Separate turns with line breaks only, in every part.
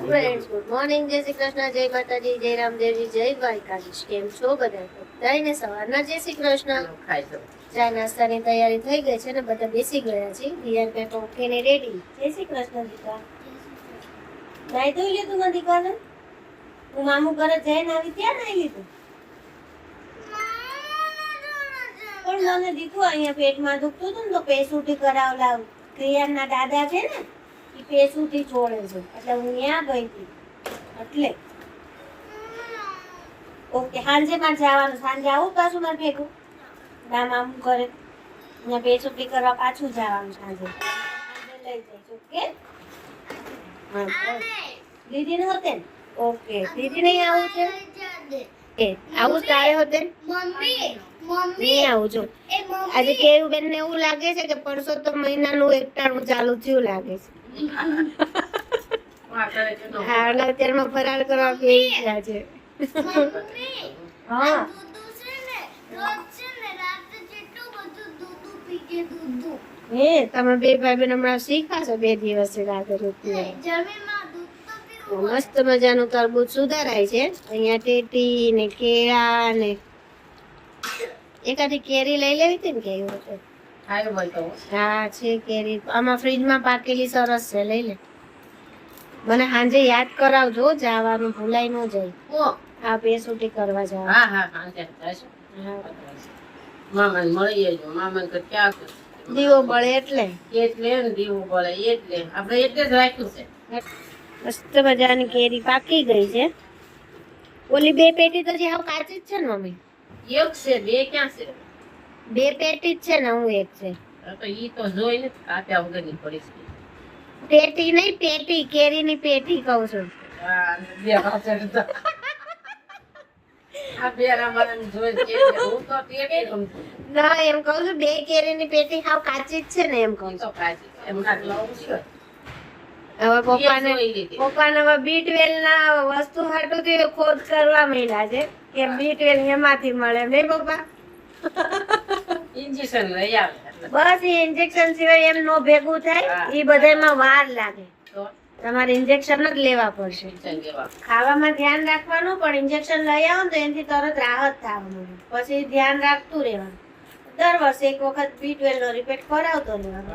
Friends good morning, જય શ્રી કૃષ્ણ, જય માતાજી, જય રામદેવજી, જય દ્વારકાધીશ. કેમ છો બધા? બધાને સવારના જય શ્રી કૃષ્ણ. ચા નાસ્તાની તૈયારી થઈ ગઈ છે ને બધા બેસી ગયા છે. દિયાન પેપર ઉઠીને રેડી. જય શ્રી કૃષ્ણ દીકા. નાઈ ધોઈ લીધું ને દીકાને? હું મામુ ઘરે જઈને આવી ત્યાં નાઈ લીધું. પણ મને દીકુ અહીંયા પેટમાં દુખતું હતું ને તો પેસુટી કરાવલાવ. ક્રિયાના દાદા છે ને એ પેસુટી છોડે છે એટલે હું ત્યાં ગઈ હતી એટલે ઓકે. સાંજે મારે જવાનું, સાંજે આવું પાછું મારે ભેગું ના મામુ ઘરે અહીંયા પેસુટી કરવા પાછું જવાનું સાંજે. લઈ જઈશ ઓકે. દીદી ને હોતે ઓકે. દીદી નહીં આવું છે એ આવું તારે હોતે નહીં આવું છું. આજે કેવું બેન ને એવું લાગે છે કે પરસોત્તમ મહિનાનું એકટાણું ચાલુ થયું લાગે છે. હા અત્યારમાં ફરાળ કરવા બેસી ગયા છે. હા હે તમે બે ભાઈ બેન હમણાં શીખાશો 2 દિવસે રાતે રૂપિયા. મસ્ત મજાનું તરબૂચ સુધારાય છે અહીંયા. ટેટી ને કેળા ને એકાદી કેરી લઈ લેવી હતી ને કેવું હતું. હા છે કેરી આમાં ફ્રીજમાં પાકેલી સરસ છે, લઈ લે. મને સાંજે યાદ કરાવજો, જવાનું ભૂલાઈ ન જાય. આ પેસુટી કરવા જાવ. દીવો બળે એટલે દીવો બળે એટલે આપણે એટલે જ રાખ્યું છે. મસ્ત મજાની કેરી પાકી ગઈ છે. ઓલી 2 પેટી તો જે હાવ કાચી જ છે ને મમ્મી? એક છે, 2 ક્યાં છે? 2 પેટી જ છે ને, હું એક છે. તો ઈ તો જોઈને કાપ્યા વગરની પડી છે. પેટી નહીં, પેટી કેરીની પેટી કહું છું. હા બે હાથે આ બે રામાને જોઈ કે હું તો પેટી ગમતું ના એમ કહું છું. 2 કેરીની પેટી હાવ કાચી જ છે ને એમ કહું છું. કાચી એમ ના લઉં છું. હવે પપ્પાને હવે B12 ના વસ્તુ હાટું થી ખોજ કરવા માંડ્યા છે કે B12 એમાંથી મળે નહીં પપ્પા? ઇન્જેક્શન લઈ આવે બસ. એ ઇન્જેક્શન સિવાય એમ નો ભેગું થાય. એ બધામાં વાર લાગે. તમારે ઇન્જેક્શન જ લેવા પડશે. ખાવામાં ધ્યાન રાખવાનું, પણ ઇન્જેક્શન લઈ આવો તો એનાથી તરત રાહત થવાનું. પછી ધ્યાન રાખતું રહેવાનું. દર વર્ષે એક વખત B12 નો રિપીટ કરાવતો રહેવાનો.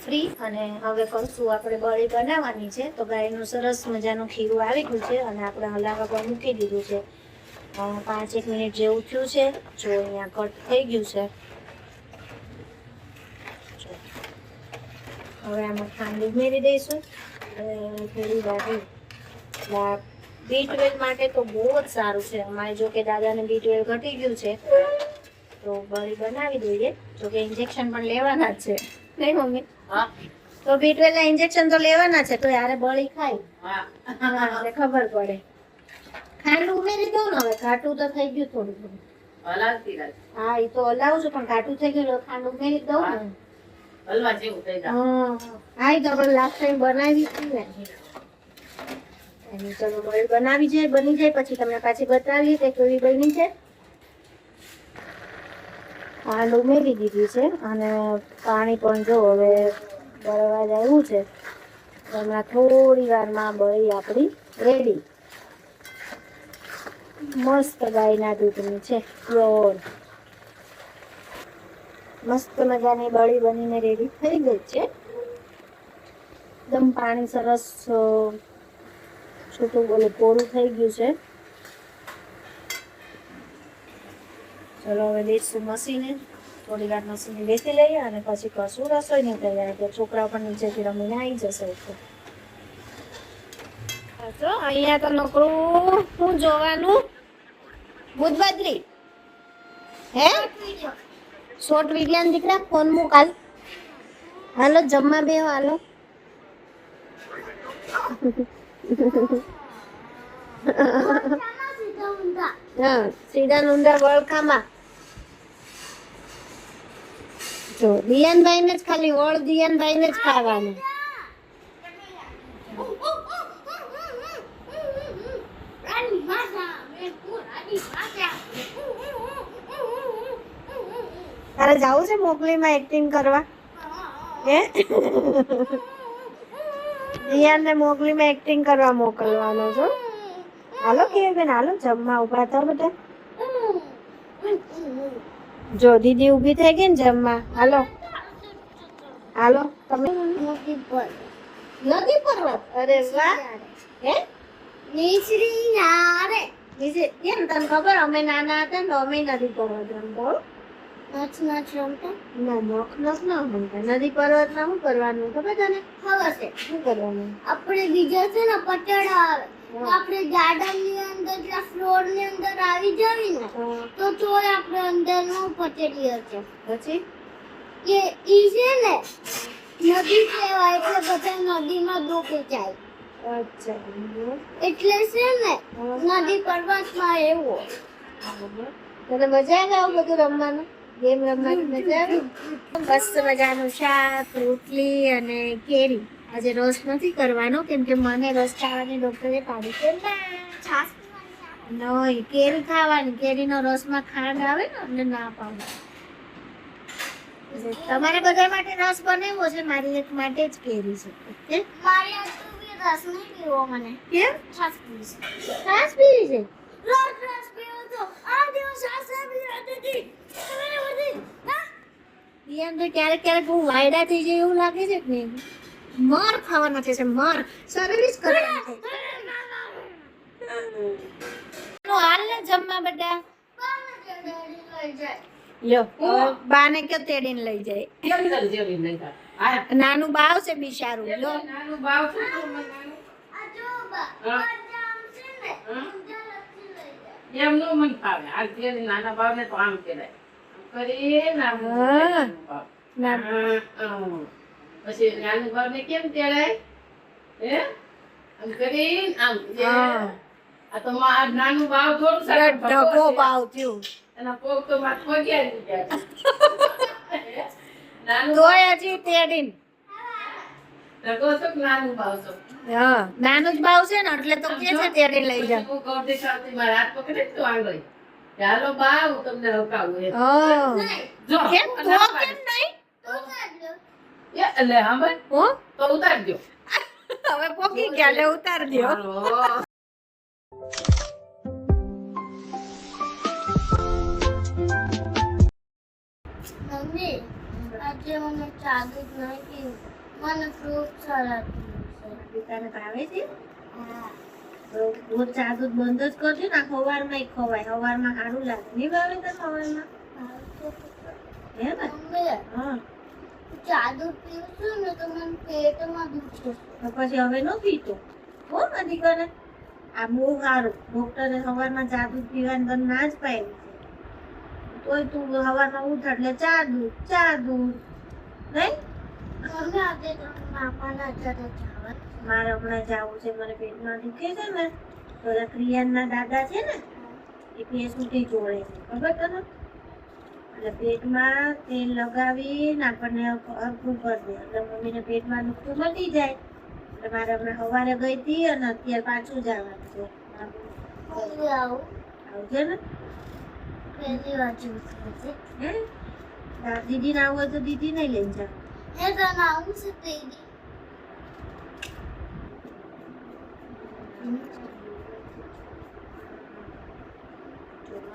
ફ્રી અને હવે કરશું આપણે બળી બનાવવાની છે. તો ગાયનું સરસ મજાનું ખીરું આવી ગયું છે અને આપણે હલાવા પર મૂકી દીધું છે. 5-1 મિનિટ જેવું થયું છે. જો અહીંયા કટ થઈ ગયું છે. હવે આમાં ખાંડ ઉમેરી દઈશું અને થોડી વાર. B12 માટે તો બહુ જ સારું છે. અમારે જો કે દાદાને B12 ઘટી ગયું છે તો બળી બનાવી દઈએ. જો કે ઇન્જેક્શન પણ લેવાના જ છે નહીં મમ્મી? તો B12 ના ઇન્જેક્શન તો લેવાના છે, તો યારે બળી ખાય એટલે ખબર પડે. ખાંડ ઉમેરી દઉં ને હવે, ઘાટું તો થઈ ગયું થોડું થોડું. હા એ તો હલાવું છું પણ ઘાટું થઈ ગયું. ખાંડ ઉમેરી દઉં ને હલવા જેવું થઈ જાય. હા એ તો આપણે લાસ્ટ ટાઈમ બનાવી હતી ને. ચલો બળી બનાવી જાય, બની જાય પછી તમને પાછી બતાવીએ કે કેવી બની છે. ખાંડ ઉમેરી દીધી છે અને પાણી પણ જો હવે બળવા જ આવ્યું છે. હમણાં થોડી વારમાં બળી આપણી રેડી. મસ્ત ગાયના દૂધની છે, પ્યોર. મસ્ત મજાની બળી બનીને રેડી થઈ ગઈ છે. એકદમ પાણી સરસ છૂટું પૂરું થઈ ગયું છે. ચલો હવે બેસું મસીને, થોડી વાર મસીને બેસી લઈએ અને પછી કરશું રસોઈની તૈયારી. તો છોકરાઓ પણ નીચેથી રમીને આવી જશે. તો અહીંયા તો નોકરું શું જોવાનું? બુધબાદરી હે શોર્ટ વિડિયો દીકરા ફોન મૂક હાલ. હાલો જમવા બેહો હાલો. હા સીધા ઊંડા વળખામાં. જો દિયાનભાઈ ને જ ખાલી વળ દિયાનભાઈ ને જ ખાવાનું. તારે જાવું છે મોકલીમાં એક્ટિંગ કરવા? હે દિયાને મોકલીમાં એક્ટિંગ કરવા મોકલવાનો છો? હાલો કે બેન હાલો જમવા ઉભા થા બધા. જો દીદી ઊભી થઈ ગઈ ને જમવા. હાલો હાલો તમે નદી પર્વત. અરે વાહ. હે નીચરી યારે નીચે કેમ તને ખબર અમે નાના હતા ને અમે નદી પર્વત રમતા. નચ રમતા ના નખ ના રમતા. નદી પર્વત માં શું કરવાનું ખબર તને? ખબર છે શું કરવાનું? આપણે બીજા છે ને પટડા આવે આપણે ગાર્ડન ની અંદર કે ફ્લોર ની અંદર આવી જવી ને તો તોય આપણે અંદર નો પટડી હશે. પછી કે ઈ છે ને નદી કહેવાય એટલે બધા નદીમાં ડૂબી જાય. અચ્છા એટલે છે ને નદી પર્વતમાં એવું. તને મજા આવે આવું બધું રમવાનું? ગેમ રમવાની મજા આવે? મસ્ત મજાનું શાક રોટલી અને કેરી. આજે રસ નથી કરવાનો કેમ કે મને રસ ખાવાની ડોક્ટરે પાડી છે. છાસ નહીં કેરી ખાવાની. કેરીનો રસમાં ખાંડ આવે ને એટલે ના પાડે. તમારે બધા માટે રસ બનાવ્યો છે મારી એક માટે જ કેરી છે. મારી રસ નહીં પીવો મને. કેમ? છાસ પીવી છે. છાસ પીવી છે? રોજ રસ પીવો તો આ દિવસ છાસ પીવી હતી. યાર તો ક્યારેક ક્યારેક બહુ વાયડા થઈ જાય એવું લાગે છે કે નહીં? મર ખાવાના છે મર સર્વિસ કરવાની છે. હાલ ને જમવા બધા લ્યો બાને કે તેડીને લઈ જાય. નાનું બાવ છે બિચારું. લો નાનું બાવ છે એમ નો મન ફાવે. આ જે નાના બાવને તો આમ કહેવાય કરી નાનું બાવ. પછી નાનું બાવને કેમ તેડાય? હે આમ કરી આમ આ તો નાનું બાવ થોડું સારું ઢગો બાવ થયું. એના પોક તો માર પગ્યા ગયા. નાનું તોય હજી તેડીને ઢગો તો નાનું બાવ છો. હા નાનું જ બાવ છે ને એટલે તો કે છે તેડીને લઈ જા. હું ગોડી સાથી માર હાથ પકડે તો આંગળી ચાલો બાવ તમને હકાવું. જો કેમ તો કેમ નહીં? તો ઉતારજો. એટલે હા હો તો ઉતારજો. હવે પોકી ગયા લે ઉતારજો. મમ્મી આજે મને ચા દૂધ નહીં પીવું. મને ફ્રૂટ સલાડ પીવું. તને ભાવે છે? હા તો રોજ ચા દૂધ બંધ જ કરજો ને. સવારમાં ખવાય. સવારમાં સારું લાગે. નહીં ભાવે તને સવારમાં? હે ને હા ચા દૂધ પીવું છું ને તો મને પેટમાં દુખે. તો પછી હવે ન પીતો હો નથી કરે. આ બહુ સારું. ડોક્ટરે સવારમાં ચા દૂધ પીવાની તને ના જ પાડી છે. તોય તું સવારમાં ઉઠ એટલે ચા દૂધ નહીં? મારે હમણાં જવું છે. મને પેટમાં દુખે છે ને તો ક્રિયાના દાદા છે ને એ પેસુટી જોડે છે ખબર તને? એટલે પેટમાં તેલ લગાવીને આપણને હરખું કરી દે એટલે મમ્મીને પેટમાં દુખતું મટી જાય. એટલે મારે હમણાં સવારે ગઈ હતી અને અત્યારે પાછું જવાનું છે. આવજે ને પહેલી વાર હે દીદી ના આવું હોય તો દીદી નહીં લઈ જાવ.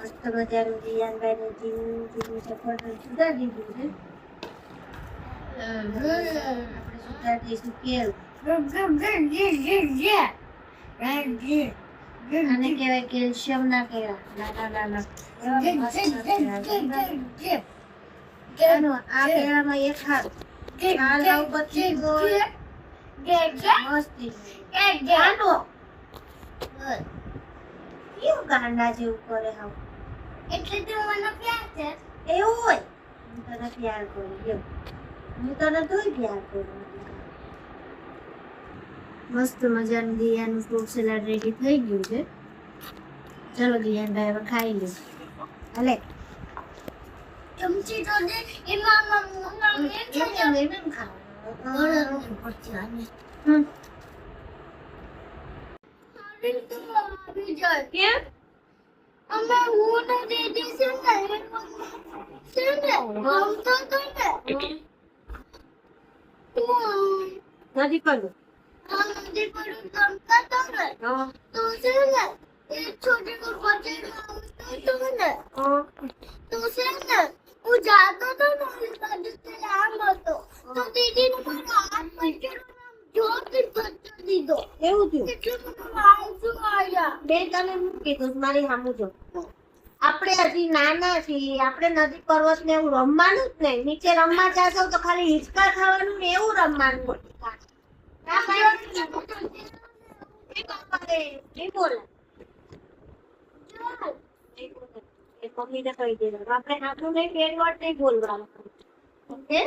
મસ્ત મજાનું દિયાનભાઈ ને જીવું સફરજન સુધા દીધું છે. સુધા દઈશું કેળ. આને કહેવાય કેલ્શિયમ ના કેળા. નાના આ કેળામાં એક હાથ મસ્તી કેવું ગાંડા જેવું કરે હાવ. એટલે તો મને પ્યાર છે એવું હોય. હું તને પ્યાર કરું એવું. હું તને તોય પ્યાર કરું. મસ્ત મજાનું દિયાનું ફ્રૂટ સલાડ રેડી થઈ ગયું છે. ચલો દિયાનભાઈ હવે ખાઈ લે. ભલે ચમચી તો દે એમાં એમ ખાવાનું. કેમ
અમે હું ને દીદી છે ને રમતો તો ને
નથી કરવું.
નદી પર રમતા તો ને
હા.
તો છે ને એ છોટી કો બચે તો ને તો છે ને હું જાતો તો ને ઓલી બાજુ થી આમ હતો તો દીદી ને મારો હાથ પકડ્યો જોરથી ધક્કો દીધો
એવું થયું.
એટલે મને વાઈજો આયા
બે તને શું કીધું મારી સામું જો. આપણે હજી નાના છીએ, આપણે નદી પર્વત ને એવું રમવાનું જ નહીં. નીચે રમવા જાશો તો ખાલી હિંચકા ખાવાનું ને એવું રમવાનું. ના ભાઈ, નહીં બોલે. એ મમ્મીને કહી દેવાનું. આપણે આટલું નહીં, બે word નહીં બોલવાનું. ઓકે?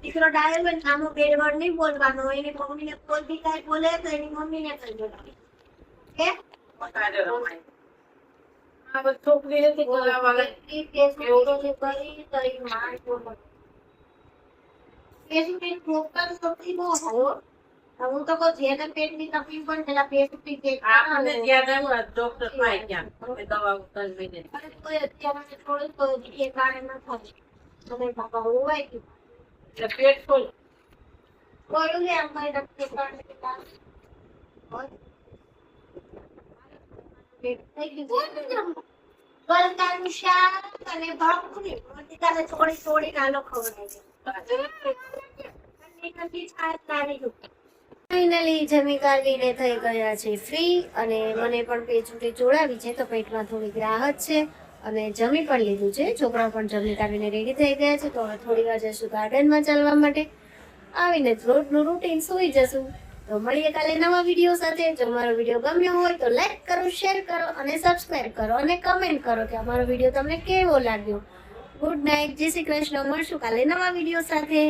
દીકરો ડાયો હોય ને આમાં બે word નહીં બોલવાનો. એની મમ્મીને કોઈ બી કાંઈ બોલે તો એની મમ્મીને કહી દેવાનું. ઓકે?
છોકરી નથી બોલાવા
ઈ Facebook ની કરી તો ઈ માર બોલો. Facebook ની પ્રોપર સૌથી બહુ આવ્યો. હું તો કહું જેને પેટની તકલીફ હોય ને પેલા Facebook ની ચેક
આપણને યાદ આવ્યું ડોક્ટર પાસે ગયા અમે દવા ઉતારી લઈને
અરે કોઈ અત્યારે થોડું તો એ કારણે ન થાય. તમે બાપા હોવાય ગયું.
એટલે પેટ ફૂલ
કોયું લે આમ કઈ રક્ત કારણે પેટ થઈ ગયું. ગલકાનું શાક અને ભાખરી બધાને થોડી થોડી નાનો ખવડાવી. ફાઇનલી જમી કાઢીને થઈ ગયા છે ફ્રી અને મને પણ પેચૂટી જોડાવી છે તો પેટમાં થોડીક રાહત છે અને જમી પણ લીધું છે. છોકરાઓ પણ જમી કાઢીને રેડી થઈ ગયા છે તો હવે થોડી વાર જશું ગાર્ડનમાં ચાલવા માટે. આવીને જ રોજનું રૂટીન સૂઈ જશું. તો મળીએ કાલે નવા વિડીયો સાથે. જો અમારો વિડીયો ગમ્યો હોય તો લાઈક કરો, શેર કરો અને સબસ્ક્રાઇબ કરો અને કમેન્ટ કરો કે અમારો વિડીયો તમને કેવો લાગ્યો. ગુડ નાઇટ, જય શ્રી કૃષ્ણ. મળશું કાલે નવા વિડીયો સાથે.